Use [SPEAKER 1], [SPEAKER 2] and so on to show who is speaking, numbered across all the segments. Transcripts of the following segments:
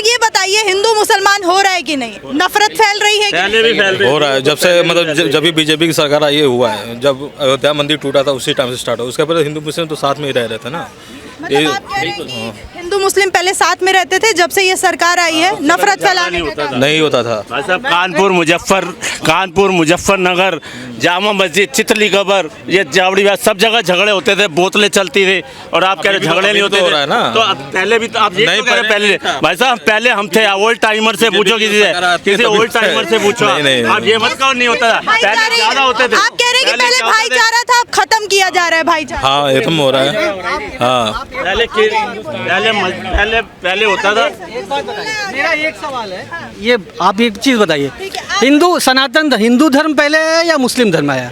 [SPEAKER 1] ये बताइए हिंदू मुसलमान हो रहा है कि नहीं, नफरत फैल रही है
[SPEAKER 2] पहले भी फैल रही
[SPEAKER 3] हो रहा है। जब से मतलब जब भी बीजेपी की सरकार आई, ये हुआ है। जब अयोध्या मंदिर टूटा था उसी टाइम से स्टार्ट हुआ। उसके पहले हिंदू मुस्लिम तो साथ में ही रह रहे थे ना।
[SPEAKER 1] मतलब आप कह रहे हैं कि हिंदू मुस्लिम पहले साथ में रहते थे, जब से ये सरकार आई है नफरत फैलाने का काम
[SPEAKER 3] नहीं होता था।
[SPEAKER 2] भाई साहब, कानपुर मुजफ्फरनगर, जामा मस्जिद, चितली कबर, ये जावड़ी बात, सब जगह झगड़े होते थे, बोतलें चलती थी। और आप कह रहे झगड़े नहीं होते
[SPEAKER 3] हो रहा है ना।
[SPEAKER 2] तो अब पहले भी तो आप ये
[SPEAKER 3] नहीं,
[SPEAKER 2] क्यों कह रहे पहले भाई साहब, पहले हम थे। ओल्ड टाइमर से पूछो, किसी ओल्ड टाइमर से पूछो। आप ये मत कहो नहीं होता था, पहले ज्यादा होते थे।
[SPEAKER 1] आप कह रहे हैं कि पहले भाईचारा था, अब खत्म किया जा रहा है भाईचारा।
[SPEAKER 3] हाँ, ये खत्म हो रहा है। हाँ,
[SPEAKER 2] पहले होता था।
[SPEAKER 4] मेरा एक सवाल है, ये आप एक चीज़ बताइए, हिंदू सनातन हिंदू धर्म पहले आया या मुस्लिम धर्म आया?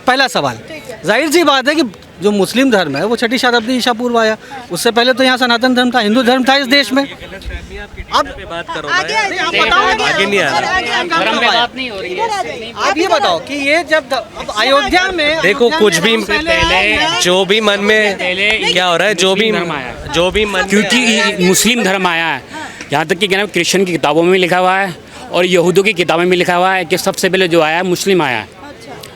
[SPEAKER 4] पहला सवाल। जाहिर सी बात है कि जो मुस्लिम धर्म है वो 6ठी शताब्दी ईसा पूर्व आया, उससे पहले तो यहाँ सनातन धर्म था, हिंदू धर्म था इस देश में। अब
[SPEAKER 1] आगे नहीं
[SPEAKER 4] आप ये बताओ कि ये जब अब अयोध्या में
[SPEAKER 5] देखो कुछ भी पहले जो भी मन में क्या हो रहा है, जो भी मन,
[SPEAKER 6] क्योंकि मुस्लिम धर्म आया है, यहाँ तक कि क्या नाम क्रिश्चियन की किताबों में लिखा हुआ है और यहूदियों की किताबों में लिखा हुआ है कि सबसे पहले जो आया है मुस्लिम आया है।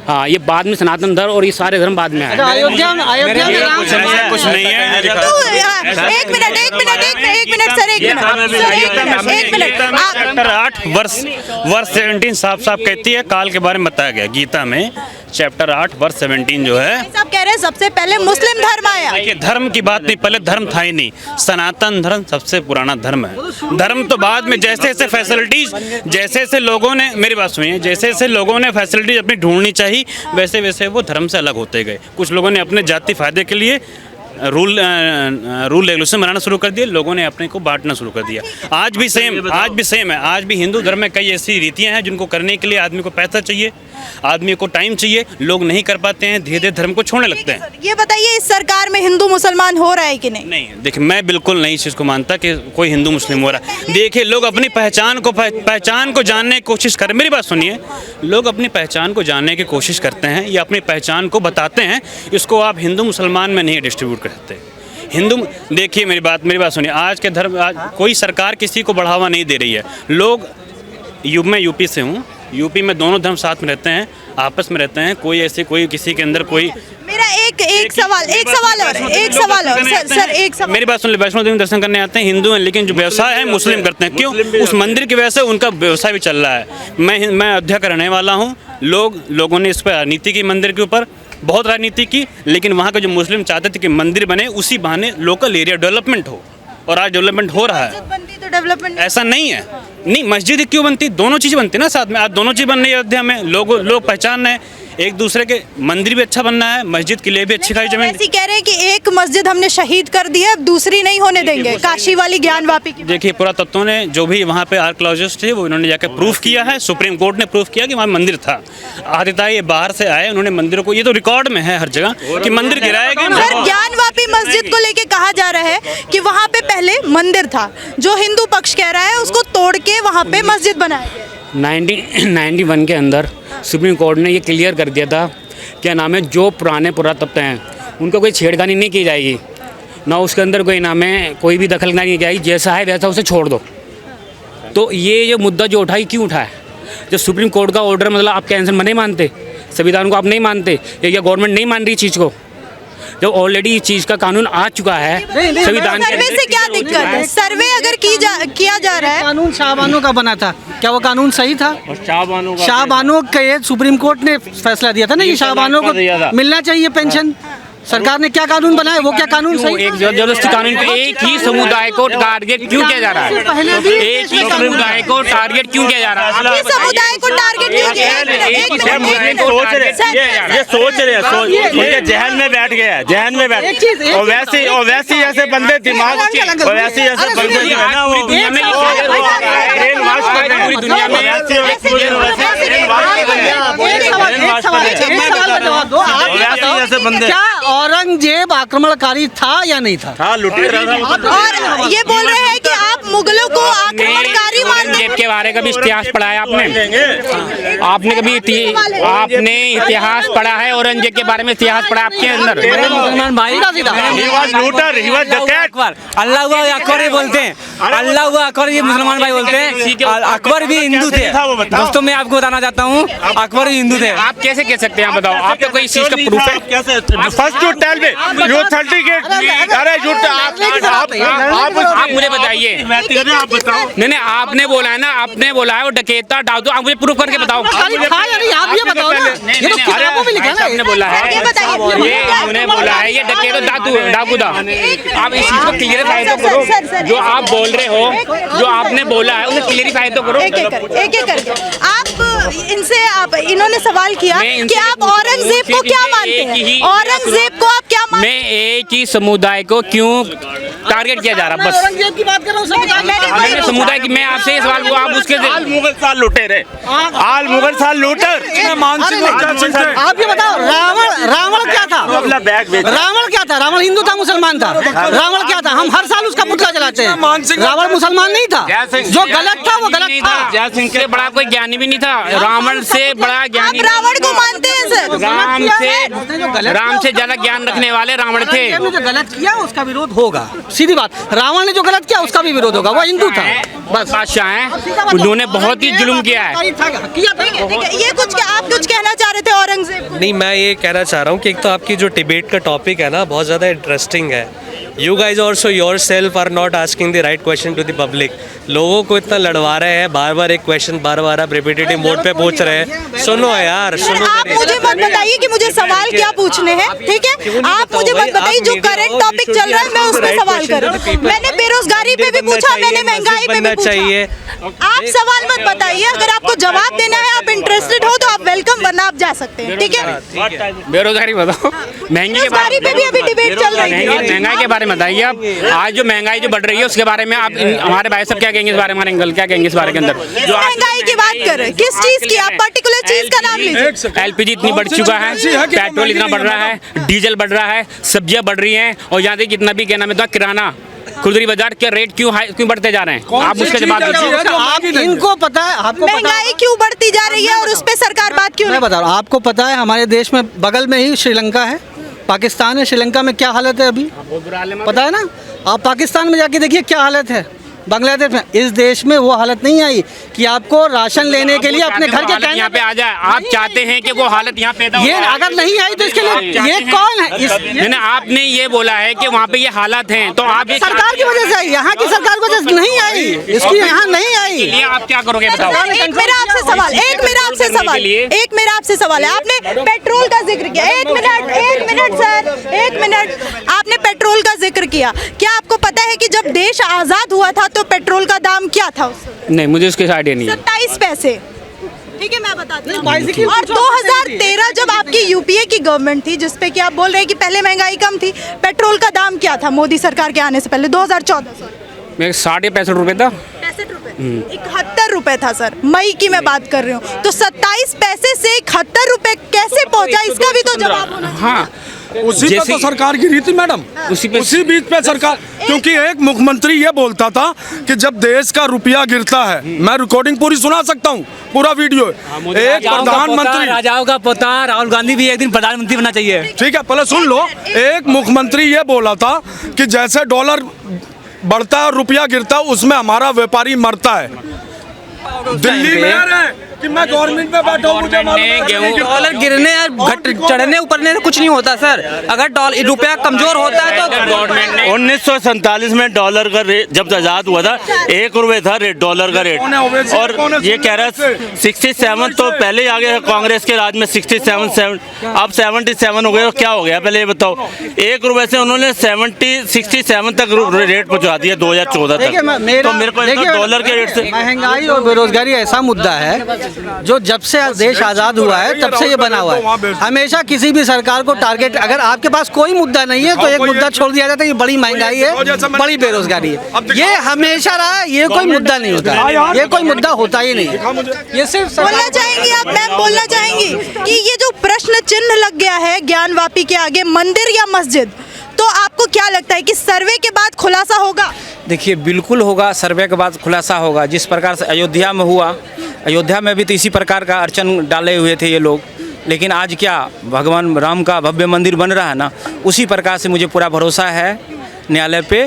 [SPEAKER 6] हाँ, ये बाद में सनातन धर्म और ये सारे धर्म बाद में आए।
[SPEAKER 4] अयोध्या में
[SPEAKER 2] कुछ नहीं है।
[SPEAKER 1] एक मिनट सर,
[SPEAKER 7] चैप्टर 8 वर्ष 17 साफ साफ कहती है, काल के बारे में बताया गया गीता में। चैप्टर 8 वर्ष 17 जो है,
[SPEAKER 1] सब कह रहे हैं सबसे पहले मुस्लिम धर्म आया।
[SPEAKER 7] देखिए धर्म की बात नहीं, पहले धर्म था ही नहीं। सनातन धर्म सबसे पुराना धर्म है। धर्म तो बाद में जैसे जैसे फैसिलिटीज, जैसे जैसे लोगों ने, मेरी बात सुनिए, जैसे जैसे लोगों ने फैसिलिटीज अपनी ढूंढनी चाहिए, वैसे वैसे वो धर्म से अलग होते गए। कुछ लोगों ने अपने जाति फायदे के लिए रूल रेगुलेशन बनाना शुरू कर दिए, लोगों ने अपने को बांटना शुरू कर दिया। आज भी सेम है। आज भी हिंदू धर्म में कई ऐसी रीतियां हैं जिनको करने के लिए आदमी को पैसा चाहिए, आदमी को टाइम चाहिए, लोग नहीं कर पाते हैं, धीरे धीरे धर्म को छोड़ने लगते हैं।
[SPEAKER 1] ये बताइए इस सरकार में हिंदू मुसलमान हो रहा है कि नहीं?
[SPEAKER 7] नहीं, देखिए मैं बिल्कुल नहीं इस चीज़ को मानता कि कोई हिंदू मुस्लिम हो रहा है। देखिए लोग अपनी पहचान को जानने की कोशिश करें। मेरी बात सुनिए, लोग अपनी पहचान को जानने की कोशिश करते हैं या अपनी पहचान को बताते हैं। इसको आप हिंदू मुसलमान में नहीं डिस्ट्रीब्यूट कर सकते। हिंदू, देखिए मेरी बात सुनिए, आज के धर्म, आज कोई सरकार किसी को बढ़ावा नहीं दे रही है। लोग, मैं यूपी से हूँ, यूपी में दोनों धर्म साथ में रहते हैं, आपस में रहते हैं। कोई ऐसे कोई किसी के अंदर कोई,
[SPEAKER 1] मेरा एक सवाल और सर,
[SPEAKER 7] मेरी बात सुन ले, वैष्णो देवी दर्शन करने आते हैं, हिंदू हैं, लेकिन जो व्यवसाय है मुस्लिम करते हैं। क्यों? उस मंदिर की वजह से उनका व्यवसाय भी चल रहा है। मैं अयोध्या का रहने वाला हूँ। लोगों ने इस पर राजनीति की, मंदिर के ऊपर बहुत राजनीति की, लेकिन वहाँ के जो मुस्लिम चाहते थे कि मंदिर बने, उसी बहाने लोकल एरिया डेवलपमेंट हो, और आज डेवलपमेंट हो रहा है।
[SPEAKER 1] तो डेवलपमेंट
[SPEAKER 7] ऐसा नहीं है, नहीं मस्जिद क्यों बनती, दोनों चीज़ बनती ना साथ में। आज दोनों चीज़ बन रही है अयोध्या में। लोग पहचान रहे हैं एक दूसरे के, मंदिर भी अच्छा बनना है, मस्जिद के लिए भी अच्छी खाई जमीन।
[SPEAKER 1] ऐसी कह रहे हैं कि एक मस्जिद हमने शहीद कर दी है, अब दूसरी नहीं होने देंगे, काशी वाली ज्ञानवापी की।
[SPEAKER 7] देखिए पुरातत्वों ने, जो भी वहाँ पे आर्कियोलॉजिस्ट थे, वो इन्होंने जाकर प्रूफ किया है, सुप्रीम कोर्ट ने प्रूफ किया कि वहाँ मंदिर था। आदिता ये बाहर से आए, उन्होंने मंदिरों को, ये तो रिकॉर्ड में है हर जगह कि मंदिर गिराया गया।
[SPEAKER 1] सर, ज्ञानवापी मस्जिद को लेके कहा जा रहा है कि वहाँ पे पहले मंदिर था, जो हिंदू पक्ष कह रहा है उसको तोड़ के वहाँ पे मस्जिद बनाया गया।
[SPEAKER 6] 1991 के अंदर सुप्रीम कोर्ट ने ये क्लियर कर दिया था, क्या नाम है, जो पुराने पुरातत्व हैं उनको कोई छेड़खानी नहीं की जाएगी, ना उसके अंदर कोई नाम है कोई भी दखल नहीं की जाएगी, जैसा है वैसा उसे छोड़ दो। तो ये मुद्दा जो उठाई, क्यों उठाया? जब सुप्रीम कोर्ट का ऑर्डर, मतलब आप कैंसिल नहीं मानते, संविधान को आप नहीं मानते, या गवर्नमेंट नहीं मान रही चीज़ को, जब ऑलरेडी इस चीज़ का कानून आ चुका है संविधान।
[SPEAKER 1] सर्वे से क्या दिक्कत है? सर्वे अगर किया जा रहा है,
[SPEAKER 4] कानून शाहबानो का बना था, क्या वो कानून सही था? शाहबानो के सुप्रीम कोर्ट ने फैसला दिया था ना कि शाहबानो को मिलना चाहिए पेंशन। सरकार ने क्या कानून बनाया, वो क्या कानून सही?
[SPEAKER 6] एक जबरदस्ती कानून पे एक ही समुदाय को टारगेट क्यों किया जा रहा है? एक ही समुदाय को टारगेट क्यों किया जा रहा है?
[SPEAKER 1] ये समुदाय को टारगेट क्यों किया जा रहा है?
[SPEAKER 2] ये सोच रहे हैं, जहन में बैठ गया, जहन में बैठ, और वैसे ऐसे बंदे दिमाग, और वैसे ऐसे बंदे जो है ना, वो
[SPEAKER 6] दुनिया में
[SPEAKER 2] ब्रेन वॉश कर रहे हैं, पूरी दुनिया में ऐसे बंदे।
[SPEAKER 4] औरंगजेब आक्रमणकारी था या नहीं था?
[SPEAKER 2] लुटेरा था।
[SPEAKER 1] और ये बोल रहे हैं कि आप मुगलों को आक्रमणकारी मानते हैं।
[SPEAKER 6] के बारे का भी इतिहास पढ़ा है आपने कभी आपने इतिहास पढ़ा है? औरंगजेब के बारे में इतिहास पढ़ा आपके अंदर?
[SPEAKER 4] मुसलमान भाई
[SPEAKER 2] He was looter, he was डकैत।
[SPEAKER 4] अल्लाह हुआ अकबर ही बोलते हैं, अल्लाह हुआ अकबर ये मुसलमान भाई बोलते हैं। अकबर भी हिंदू थे दोस्तों, मैं आपको बताना चाहता हूँ, अकबर भी हिंदू थे।
[SPEAKER 6] आप कैसे कह सकते हैं? आप बताओ, आपको कोई इस चीज का प्रूफ है?
[SPEAKER 2] कैसे? First to tell me you 30 अरे
[SPEAKER 6] आप मुझे बताइए।
[SPEAKER 2] आप बताओ।
[SPEAKER 6] नहीं, आपने बोला है ना, आपने बोला है वो डकैत था, डाकू। आप मुझे प्रूफ करके बताओ।
[SPEAKER 4] आप ये बताओ ना, ये तो किताबों में लिखा है ना।
[SPEAKER 6] आपने बोला है,
[SPEAKER 1] ये बताइए।
[SPEAKER 6] ये हमने बोला है ये डकैत और डाकू था। आप इस चीज को क्लियरिफाई तो करो। जो आप बोल रहे हो, जो आपने बोला है उसे क्लियरिफाई तो करो।
[SPEAKER 1] एक एक करके आप इनसे, आप इन्होंने सवाल किया कि आप औरंगजेब को क्या मानते हैं? औरंगजेब को आप क्या मानते हैं?
[SPEAKER 6] मैं एक ही समुदाय को क्यों टारगेट किया जा रहा? बस
[SPEAKER 4] औरंगजेब की बात कर रहा हूँ।
[SPEAKER 6] समुदाय की मैं आपसे ये सवाल, आप उसके
[SPEAKER 2] आल मुगल साल लुटेरे, आल मुगल साल लूटर।
[SPEAKER 4] आप ये बताओ, रावण क्या था? रावण क्या था? रावण हिंदू था, मुसलमान था? रावण क्या था? हम हर साल उसका पुतला जलाते हैं। रावण मुसलमान नहीं था, जो गलत था वो गलत था।
[SPEAKER 6] जय सिंह से बड़ा कोई ज्ञानी भी नहीं था, रावण से बड़ा ज्ञानी।
[SPEAKER 1] आप रावण को मानते हैं सर?
[SPEAKER 6] राम से ज्यादा ज्ञान रखने वाले रावण थे।
[SPEAKER 4] जो गलत किया उसका विरोध होगा, सीधी बात। रावण ने जो गलत किया उसका भी विरोध होगा, वो हिंदू था।
[SPEAKER 6] बस बादशाह हैं, उन्होंने बहुत ही जुल्म किया है।
[SPEAKER 1] ये कुछ आप कुछ कहना चाह रहे थे औरंगजेब को?
[SPEAKER 5] नहीं, मैं ये कहना चाह रहा हूँ कि एक तो आपकी जो डिबेट का टॉपिक है ना, बहुत ज़्यादा इंटरेस्टिंग है। You guys also yourself are not asking the right question to the public. लोगों को इतना लड़वा रहे हैं, बार बार एक क्वेश्चन बार बार आप रिपीटेटिव मोड पे पूछ रहे हैं। सुनो यार, सुनो।
[SPEAKER 1] आप मुझे मत बताइए कि मुझे सवाल क्या पूछने हैं, ठीक है? आप मुझे मत बताइए, जो करंट टॉपिक चल रहा है मैं उस पर सवाल करूं। मैंने बेरोजगारी पे भी पूछा, मैंने महंगाई पे भी पूछा। आप सवाल मत बताइए, अगर आपको जवाब देना है, आप इंटरेस्टेड हो तो आप वेलकम, वरना आप जा सकते हैं, ठीक है?
[SPEAKER 6] बेरोजगारी बताओ, महंगी के बारे
[SPEAKER 1] पे भी अभी डिबेट चल रही है।
[SPEAKER 6] महंगाई के बारे में बताइए आप। आज जो महंगाई जो बढ़ रही है उसके बारे में आप, हमारे भाई साहब क्या कहेंगे इस बारे में? हमारे अंकल क्या कहेंगे इस बारे के अंदर? जो
[SPEAKER 1] महंगाई की बात कर रहे हैं, किस चीज की? आप पर्टिकुलर चीज का नाम लीजिए।
[SPEAKER 6] एलपीजी इतनी बढ़ चुका है, पेट्रोल इतना बढ़ रहा है, डीजल बढ़ रहा है, सब्जियां बढ़ रही हैं, और यहाँ तक कितना भी कहना में किराना खुदरी बाजार के रेट क्यों बढ़ते जा रहे हैं? आप उसका जवाब दीजिए।
[SPEAKER 4] आप इनको पता है, आपको
[SPEAKER 1] महंगाई क्यों बढ़ती जा रही है और उस पे सरकार बात क्यों?
[SPEAKER 4] मैं बता रहा हूँ, आपको पता है हमारे देश में बगल में ही श्रीलंका है, पाकिस्तान है। श्रीलंका में क्या हालत है अभी पता है ना? आप पाकिस्तान में जाके देखिए क्या हालत है, बांग्लादेश में। इस देश में वो हालत नहीं आई कि आपको राशन लेने के लिए अपने घर के
[SPEAKER 6] यहाँ पे आ जाए। आप चाहते हैं कि वो हालत यहाँ पैदा हो?
[SPEAKER 4] ये अगर नहीं आई तो इसके लिए ये कौन है?
[SPEAKER 6] आपने ये बोला है कि वहाँ पे ये हालत हैं, तो आप
[SPEAKER 4] सरकार की वजह से आई, यहाँ की सरकार की वजह से नहीं आई, इसकी यहाँ नहीं आई।
[SPEAKER 6] आप क्या करोगे बताओ?
[SPEAKER 1] एक मेरा आपसे सवाल है, आपने पेट्रोल का जिक्र किया। एक मिनट सर, एक मिनट। आपने पेट्रोल का जिक्र किया, क्या आपको पता है कि जब देश आजाद हुआ था तो पेट्रोल का दाम क्या था उस समय?
[SPEAKER 6] नहीं, मुझे उसके आइडिया नहीं है।
[SPEAKER 1] 27 पैसे, ठीक है, मैं बताती हूँ। और 2013 जब आपकी यूपीए की गवर्नमेंट थी, जिसपे कि आप बोल रहे हैं कि पहले महंगाई कम थी, पेट्रोल का दाम क्या था मोदी सरकार के आने से पहले? 2014
[SPEAKER 6] में 65 रुपए था।
[SPEAKER 1] 71 रुपए था सर, मई की मैं बात कर रही हूँ। तो 27 पैसे से 71 रुपए कैसे पहुँचा, इसका भी तो जवाब होना चाहिए।
[SPEAKER 6] हाँ,
[SPEAKER 8] उसी पे तो सरकार की रीति मैडम, उसी बीच पे सरकार, क्योंकि एक मुख्यमंत्री ये बोलता था कि जब देश का रुपया गिरता है, मैं रिकॉर्डिंग पूरी सुना सकता हूँ, पूरा वीडियो। एक प्रधानमंत्री,
[SPEAKER 4] राजाओं का पोता राहुल गांधी भी एक दिन प्रधानमंत्री बनना चाहिए।
[SPEAKER 8] ठीक है, पहले सुन लो। एक मुख्यमंत्री ये बोला था कि जैसे डॉलर बढ़ता है और रुपया गिरता है, उसमें हमारा व्यापारी मरता है। दिल्ली में कि मैं गवर्नमेंट में बैठा हूँ, मुझे
[SPEAKER 4] डॉलर गिरने घट चढ़ने उपरने से कुछ नहीं होता सर। अगर डॉलर रुपया कमजोर होता है तो
[SPEAKER 6] गवर्नमेंट ने
[SPEAKER 2] 1947 में डॉलर का रेट जब आजाद हुआ था 1 रुपये था रेट, डॉलर का रेट। और ये कह रहा 67 तो पहले ही आ गया कांग्रेस के राज में, 67 अब 77 हो गए। क्या हो गया पहले ये बताओ? 1 रुपये से उन्होंने 67 तक रेट पहुँचा दिया 2014 तक। तो मेरे को डॉलर के रेट से
[SPEAKER 4] महंगाई और बेरोजगारी ऐसा मुद्दा है जो जब से देश आजाद हुआ है तब से ये बना हुआ है। हमेशा किसी भी सरकार को टारगेट, अगर आपके पास कोई मुद्दा नहीं है तो एक मुद्दा छोड़ दिया जाता है, ये बड़ी महंगाई है, बड़ी बेरोजगारी है। ये हमेशा रहा, ये कोई मुद्दा नहीं होता है, ये कोई मुद्दा होता ही नहीं। ये सिर्फ
[SPEAKER 1] बोलना चाहेंगी आप मैम, बोलना चाहेंगी कि ये जो प्रश्न चिन्ह लग गया है ज्ञानवापी के आगे, मंदिर या मस्जिद, तो आपको क्या लगता है कि सर्वे के बाद खुलासा होगा?
[SPEAKER 9] देखिए बिल्कुल होगा, सर्वे के बाद खुलासा होगा। जिस प्रकार से अयोध्या में हुआ, अयोध्या में भी तो इसी प्रकार का अड़चन डाले हुए थे ये लोग, लेकिन आज क्या भगवान राम का भव्य मंदिर बन रहा है ना, उसी प्रकार से मुझे पूरा भरोसा है न्यायालय पे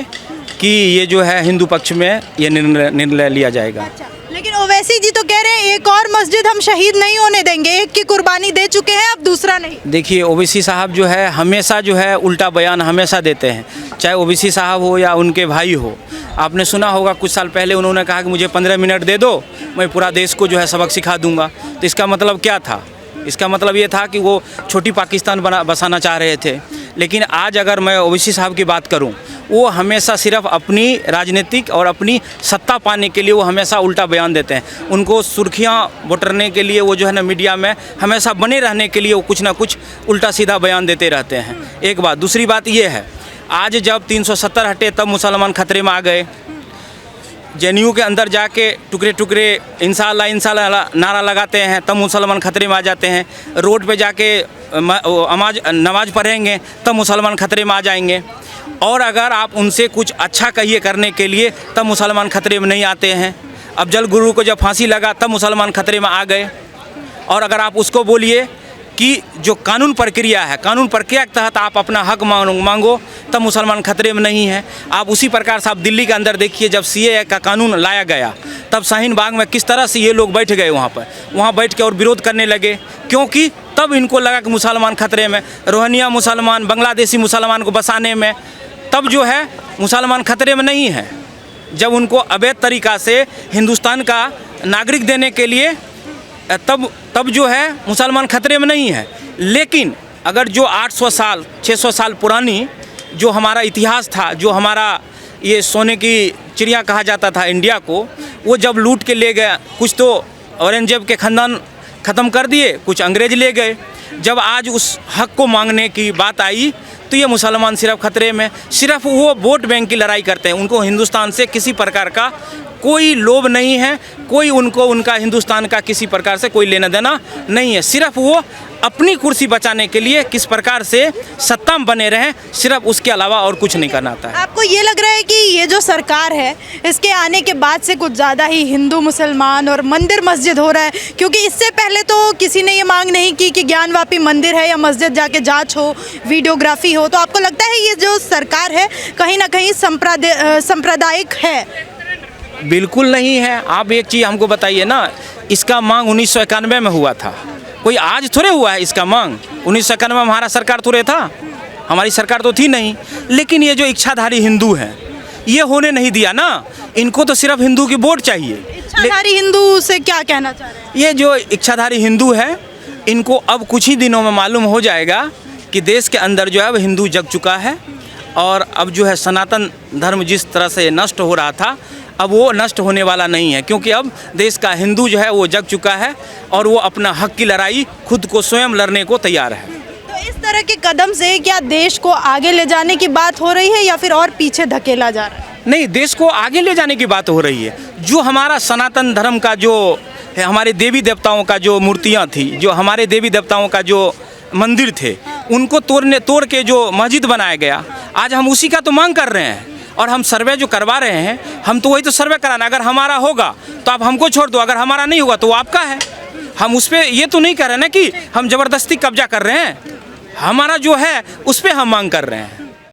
[SPEAKER 9] कि ये जो है हिंदू पक्ष में ये निर्णय लिया जाएगा।
[SPEAKER 1] लेकिन ओवैसी जी तो कह रहे हैं एक और मस्जिद हम शहीद नहीं होने देंगे, एक की कुर्बानी दे चुके हैं, अब दूसरा नहीं।
[SPEAKER 9] देखिए ओवैसी साहब जो है हमेशा जो है उल्टा बयान हमेशा देते हैं, चाहे ओवैसी साहब हो या उनके भाई हो। आपने सुना होगा कुछ साल पहले उन्होंने कहा कि मुझे 15 मिनट दे दो, मैं पूरा देश को जो है सबक सिखा दूंगा। तो इसका मतलब क्या था? इसका मतलब ये था कि वो छोटी पाकिस्तान बसाना चाह रहे थे। लेकिन आज अगर मैं ओवैसी साहब की बात करूं, वो हमेशा सिर्फ अपनी राजनीतिक और अपनी सत्ता पाने के लिए वो हमेशा उल्टा बयान देते हैं। उनको सुर्खियां बटोरने के लिए वो जो है ना मीडिया में हमेशा बने रहने के लिए वो कुछ ना कुछ उल्टा सीधा बयान देते रहते हैं। एक बात। दूसरी बात ये है, आज जब 370 हटे तब मुसलमान खतरे में आ गए। जेएनयू के अंदर जाके टुकड़े टुकड़े इंशाअल्लाह इंशाअल्लाह नारा लगाते हैं तब मुसलमान खतरे में आ जाते हैं। रोड पे जाके नमाज पढ़ेंगे तब मुसलमान खतरे में आ जाएंगे। और अगर आप उनसे कुछ अच्छा कहिए करने के लिए तब मुसलमान खतरे में नहीं आते हैं। अफजल गुरु को जब फांसी लगा तब मुसलमान खतरे में आ गए। और अगर आप उसको बोलिए कि जो कानून प्रक्रिया है, कानून प्रक्रिया के तहत आप अपना हक मांगो तब मुसलमान खतरे में नहीं है। आप उसी प्रकार से आप दिल्ली के अंदर देखिए, जब सीएए का कानून लाया गया तब शाहीन बाग में किस तरह से ये लोग बैठ गए वहाँ बैठ के और विरोध करने लगे, क्योंकि तब इनको लगा कि मुसलमान खतरे में। रोहिंग्या मुसलमान, बांग्लादेशी मुसलमान को बसाने में तब जो है मुसलमान खतरे में नहीं है। जब उनको अवैध तरीक़ा से हिंदुस्तान का नागरिक देने के लिए तब जो है मुसलमान खतरे में नहीं है। लेकिन अगर जो 800 साल 600 साल पुरानी जो हमारा इतिहास था, जो हमारा ये सोने की चिड़िया कहा जाता था इंडिया को, वो जब लूट के ले गया, कुछ तो औरंगजेब के ख़ानदान ख़त्म कर दिए, कुछ अंग्रेज ले गए। जब आज उस हक को मांगने की बात आई तो ये मुसलमान सिर्फ खतरे में, सिर्फ वो वोट बैंक की लड़ाई करते हैं। उनको हिंदुस्तान से किसी प्रकार का कोई लोभ नहीं है, कोई उनको उनका हिंदुस्तान का किसी प्रकार से कोई लेना देना नहीं है। सिर्फ वो अपनी कुर्सी बचाने के लिए किस प्रकार से सत्ता में बने रहें, सिर्फ उसके अलावा और कुछ नहीं करना आता है।
[SPEAKER 1] आपको ये लग रहा है कि ये जो सरकार है इसके आने के बाद से कुछ ज़्यादा ही हिंदू मुसलमान और मंदिर मस्जिद हो रहा है? क्योंकि इससे पहले तो किसी ने ये मांग नहीं की कि ज्ञानवापी मंदिर है या मस्जिद जाके जांच हो, वीडियोग्राफी हो। तो आपको लगता है ये जो सरकार है कहीं ना कहीं सांप्रदायिक है?
[SPEAKER 9] बिल्कुल नहीं है। आप एक चीज़ हमको बताइए ना, इसका मांग 1991 में हुआ था, कोई आज थोड़े हुआ है इसका मांग। 1991 में हमारा सरकार थोड़े था, हमारी सरकार तो थी नहीं। लेकिन ये जो इच्छाधारी हिंदू हैं ये होने नहीं दिया ना, इनको तो सिर्फ हिंदू की वोट चाहिए।
[SPEAKER 1] इच्छाधारी हिंदू से क्या कहना चाह रहे हैं?
[SPEAKER 9] ये जो इच्छाधारी हिंदू है इनको अब कुछ ही दिनों में मालूम हो जाएगा कि देश के अंदर जो है वो हिंदू जग चुका है। और अब जो है सनातन धर्म जिस तरह से नष्ट हो रहा था अब वो नष्ट होने वाला नहीं है, क्योंकि अब देश का हिंदू जो है वो जग चुका है और वो अपना हक की लड़ाई खुद को स्वयं लड़ने को तैयार है।
[SPEAKER 1] तो इस तरह के कदम से क्या देश को आगे ले जाने की बात हो रही है या फिर और पीछे धकेला जा रहा है?
[SPEAKER 9] नहीं, देश को आगे ले जाने की बात हो रही है। जो हमारा सनातन धर्म का जो है, हमारे देवी देवताओं का जो मूर्तियाँ थी, जो हमारे देवी देवताओं का जो मंदिर थे, उनको तोड़ के जो मस्जिद बनाया गया, आज हम उसी का तो मांग कर रहे हैं। और हम सर्वे जो करवा रहे हैं, हम तो वही तो सर्वे कराना। अगर हमारा होगा तो आप हमको छोड़ दो, अगर हमारा नहीं होगा तो वो आपका है। हम उस पर ये तो नहीं कर रहे ना कि हम ज़बरदस्ती कब्जा कर रहे हैं, हमारा जो है उस पर हम मांग कर रहे हैं।